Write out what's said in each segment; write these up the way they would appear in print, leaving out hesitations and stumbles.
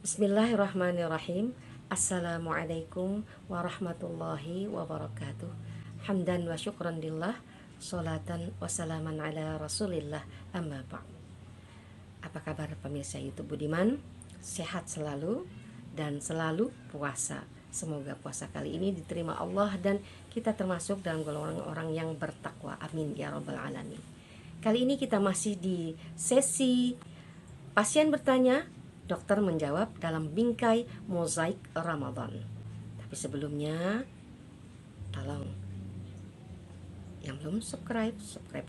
Bismillahirrahmanirrahim. Assalamualaikum warahmatullahi wabarakatuh. Hamdan wa syukran lillah, salatan wa salaman ala rasulillah, amma ba'd. Apa kabar pemirsa YouTube Budiman? Sehat selalu dan selalu puasa. Semoga puasa kali ini diterima Allah dan kita termasuk dalam golongan orang yang bertakwa. Amin ya rabbal alamin. Kali ini kita masih di sesi pasien bertanya, dokter menjawab dalam bingkai Mozaik Ramadan. Tapi sebelumnya, tolong yang belum subscribe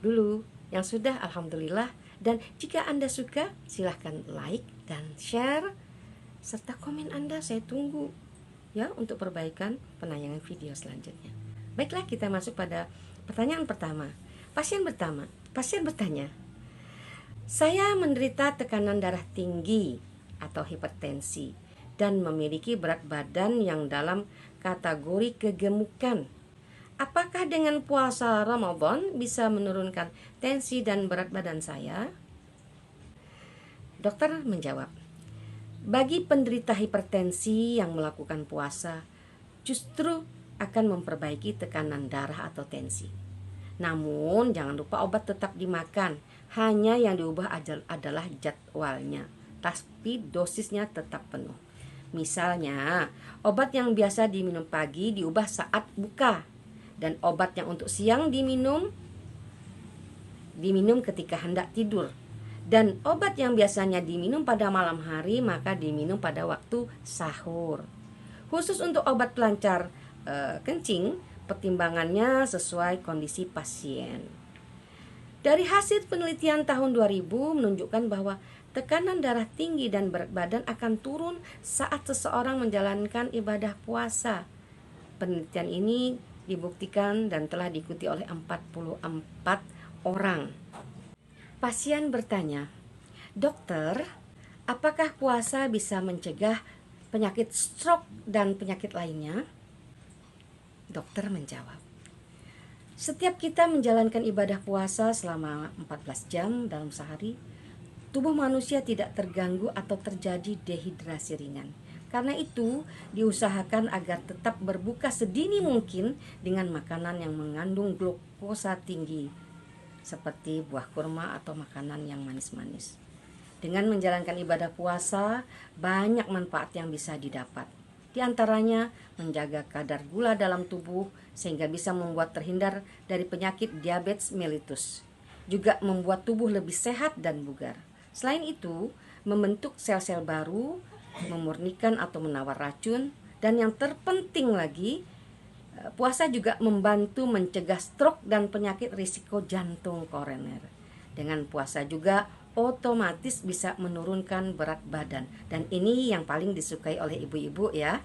dulu. Yang sudah, alhamdulillah. Dan jika Anda suka, silahkan like dan share serta komen Anda. Saya tunggu ya untuk perbaikan penayangan video selanjutnya. Baiklah, kita masuk pada pertanyaan pertama. Pasien bertanya, saya menderita tekanan darah tinggi atau hipertensi dan memiliki berat badan yang dalam kategori kegemukan. Apakah dengan puasa Ramadan bisa menurunkan tensi dan berat badan saya? Dokter menjawab, bagi penderita hipertensi yang melakukan puasa justru akan memperbaiki tekanan darah atau tensi. Namun jangan lupa obat tetap dimakan, hanya yang diubah adalah jadwalnya, tapi dosisnya tetap penuh. Misalnya, obat yang biasa diminum pagi diubah saat buka, dan obat yang untuk siang diminum ketika hendak tidur. Dan obat yang biasanya diminum pada malam hari maka diminum pada waktu sahur. Khusus untuk obat pelancar kencing, pertimbangannya sesuai kondisi pasien. Dari hasil penelitian tahun 2000 menunjukkan bahwa tekanan darah tinggi dan berat badan akan turun saat seseorang menjalankan ibadah puasa. Penelitian ini dibuktikan dan telah diikuti oleh 44 orang. Pasien bertanya, dokter, apakah puasa bisa mencegah penyakit stroke dan penyakit lainnya? Dokter menjawab, setiap kita menjalankan ibadah puasa selama 14 jam dalam sehari, tubuh manusia tidak terganggu atau terjadi dehidrasi ringan. Karena itu, diusahakan agar tetap berbuka sedini mungkin dengan makanan yang mengandung glukosa tinggi, seperti buah kurma atau makanan yang manis-manis. Dengan menjalankan ibadah puasa, banyak manfaat yang bisa didapat. Di antaranya, menjaga kadar gula dalam tubuh sehingga bisa membuat terhindar dari penyakit diabetes mellitus. Juga membuat tubuh lebih sehat dan bugar. Selain itu, membentuk sel-sel baru, memurnikan atau menawar racun, dan yang terpenting lagi, puasa juga membantu mencegah stroke dan penyakit risiko jantung koroner. Dengan puasa juga otomatis bisa menurunkan berat badan, dan ini yang paling disukai oleh ibu-ibu ya.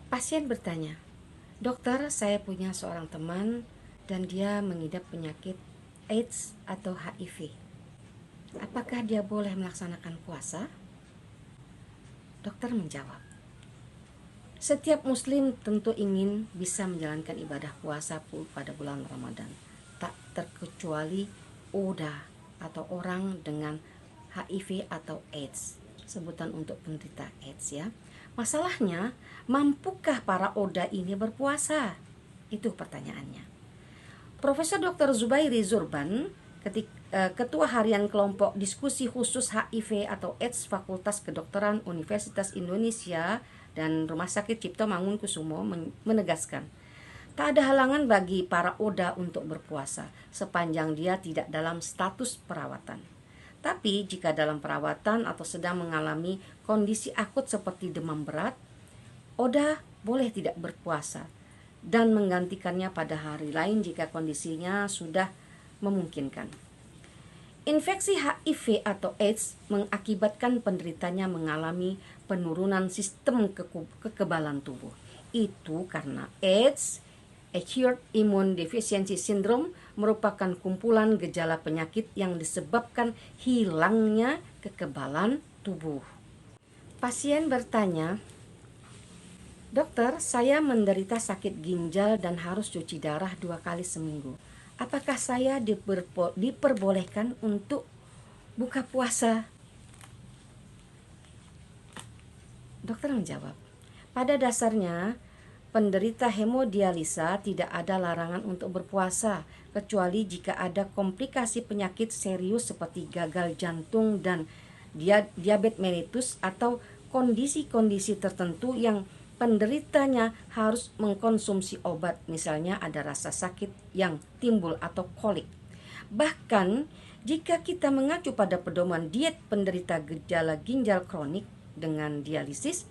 Pasien bertanya, dokter, saya punya seorang teman dan dia mengidap penyakit AIDS atau HIV. Apakah dia boleh melaksanakan puasa? Dokter menjawab, setiap muslim tentu ingin bisa menjalankan ibadah puasa pada bulan Ramadan, tak terkecuali ODA atau orang dengan HIV atau AIDS, sebutan untuk penderita AIDS ya. Masalahnya, mampukah para ODA ini berpuasa? Itu pertanyaannya. Profesor Dr. Zubairi Zurban, Ketua Harian Kelompok Diskusi Khusus HIV atau AIDS Fakultas Kedokteran Universitas Indonesia dan Rumah Sakit Cipto Mangunkusumo menegaskan, tak ada halangan bagi para ODA untuk berpuasa sepanjang dia tidak dalam status perawatan. Tapi jika dalam perawatan atau sedang mengalami kondisi akut seperti demam berat, ODA boleh tidak berpuasa dan menggantikannya pada hari lain jika kondisinya sudah memungkinkan. Infeksi HIV atau AIDS mengakibatkan penderitanya mengalami penurunan sistem kekebalan tubuh. Itu karena AIDS, Acute Immune Deficiency Syndrome, merupakan kumpulan gejala penyakit yang disebabkan hilangnya kekebalan tubuh. Pasien bertanya, dokter, saya menderita sakit ginjal dan harus cuci darah 2 kali seminggu. Apakah saya diperbolehkan untuk buka puasa? Dokter menjawab, pada dasarnya penderita hemodialisa tidak ada larangan untuk berpuasa kecuali jika ada komplikasi penyakit serius seperti gagal jantung dan diabetes mellitus atau kondisi-kondisi tertentu yang penderitanya harus mengkonsumsi obat, misalnya ada rasa sakit yang timbul atau kolik. Bahkan jika kita mengacu pada pedoman diet penderita gejala ginjal kronik dengan dialisis,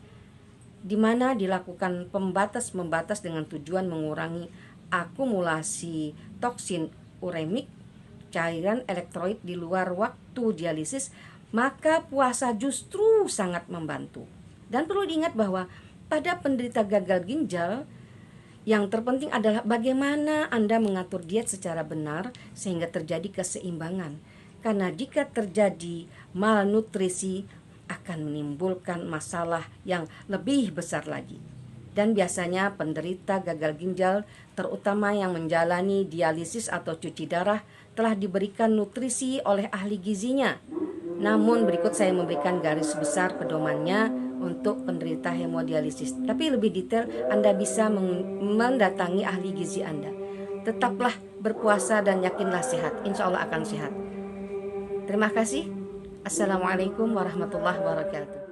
di mana dilakukan pembatas-membatas dengan tujuan mengurangi akumulasi toksin uremik, cairan elektrolit di luar waktu dialisis, maka puasa justru sangat membantu. Dan perlu diingat bahwa pada penderita gagal ginjal, yang terpenting adalah bagaimana Anda mengatur diet secara benar sehingga terjadi keseimbangan. Karena jika terjadi malnutrisi akan menimbulkan masalah yang lebih besar lagi. Dan biasanya penderita gagal ginjal, terutama yang menjalani dialisis atau cuci darah, telah diberikan nutrisi oleh ahli gizinya. Namun berikut saya memberikan garis besar pedomannya untuk penderita hemodialisis. Tapi lebih detail Anda bisa mendatangi ahli gizi Anda. Tetaplah berpuasa dan yakinlah sehat. Insya Allah akan sehat. Terima kasih. Assalamualaikum warahmatullahi wabarakatuh.